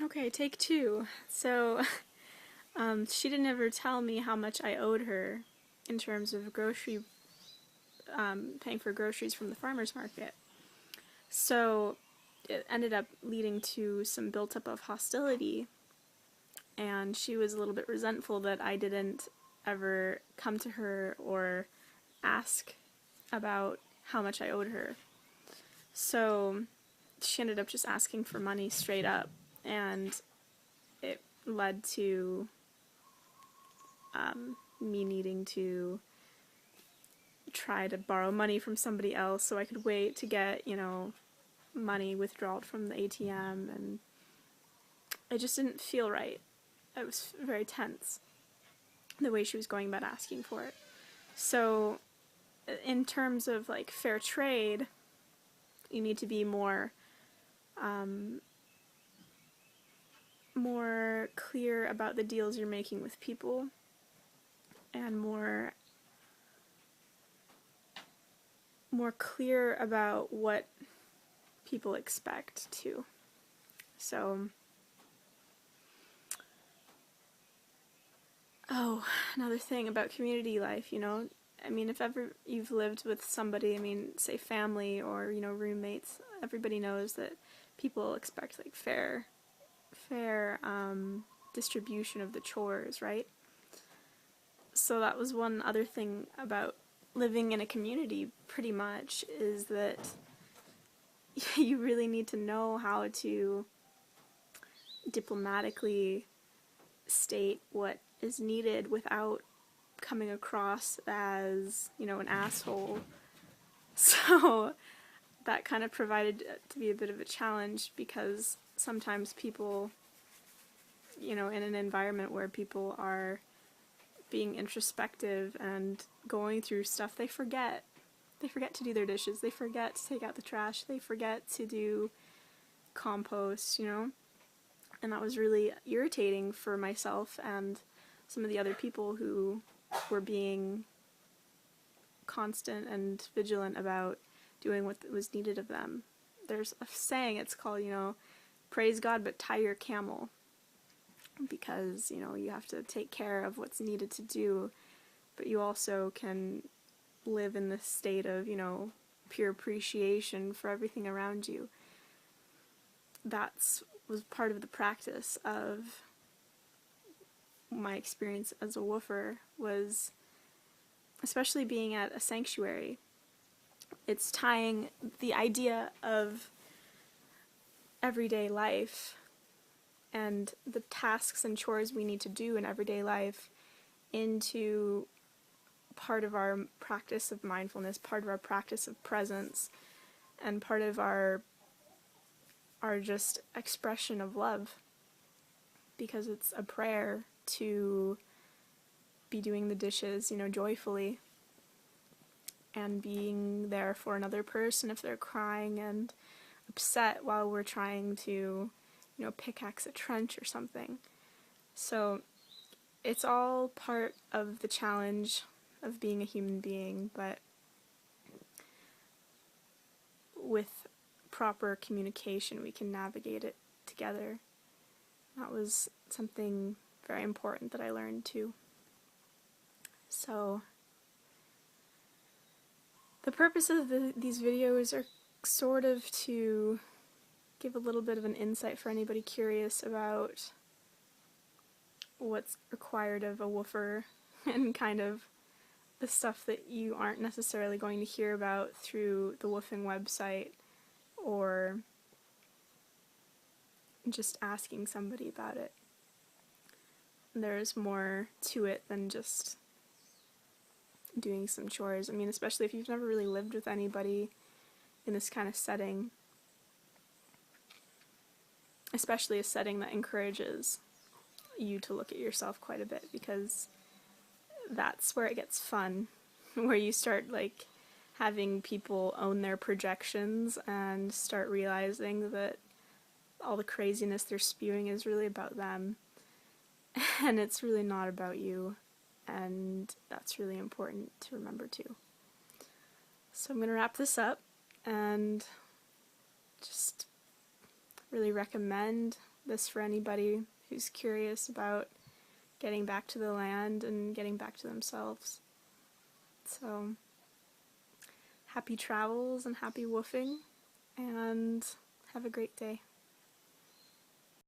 Okay, take two. So, she didn't ever tell me how much I owed her in terms of paying for groceries from the farmer's market. So, it ended up leading to some built up of hostility, and she was a little bit resentful that I didn't ever come to her or ask about how much I owed her. So, she ended up just asking for money straight up, and it led to me needing to try to borrow money from somebody else so I could wait to get, money withdrawed from the ATM, and it just didn't feel right. It was very tense, the way she was going about asking for it. So, in terms of, like, fair trade, you need to be more clear about the deals you're making with people, and more clear about what people expect too. So, another thing about community life, I mean, if ever you've lived with somebody, I mean, say family or, roommates, everybody knows that people expect, like, fair distribution of the chores, right? So that was one other thing about living in a community, pretty much, is that you really need to know how to diplomatically state what is needed without coming across as, an asshole. So that kind of provided to be a bit of a challenge, because sometimes people, in an environment where people are being introspective and going through stuff, they forget. They forget to do their dishes, they forget to take out the trash, they forget to do compost, And that was really irritating for myself and some of the other people who were being constant and vigilant about doing what was needed of them. There's a saying, it's called, praise God but tie your camel, because, you have to take care of what's needed to do, but you also can live in this state of, pure appreciation for everything around you. Was part of the practice of my experience as a woofer, was especially being at a sanctuary. It's tying the idea of everyday life and the tasks and chores we need to do in everyday life into part of our practice of mindfulness, part of our practice of presence, and part of our just expression of love, because it's a prayer to be doing the dishes, joyfully, and being there for another person if they're crying and upset while we're trying to, pickaxe a trench or something. So it's all part of the challenge of being a human being, but with proper communication we can navigate it together. That was something very important that I learned too. So the purpose of these videos are sort of to give a little bit of an insight for anybody curious about what's required of a woofer, and kind of the stuff that you aren't necessarily going to hear about through the Wwoofing website, or just asking somebody about it. There's more to it than just doing some chores. I mean, especially if you've never really lived with anybody in this kind of setting, especially a setting that encourages you to look at yourself quite a bit, because that's where it gets fun, where you start, like, having people own their projections and start realizing that all the craziness they're spewing is really about them, and it's really not about you, and that's really important to remember too. So I'm going to wrap this up and just really recommend this for anybody who's curious about getting back to the land and getting back to themselves. So, happy travels and happy woofing, and have a great day.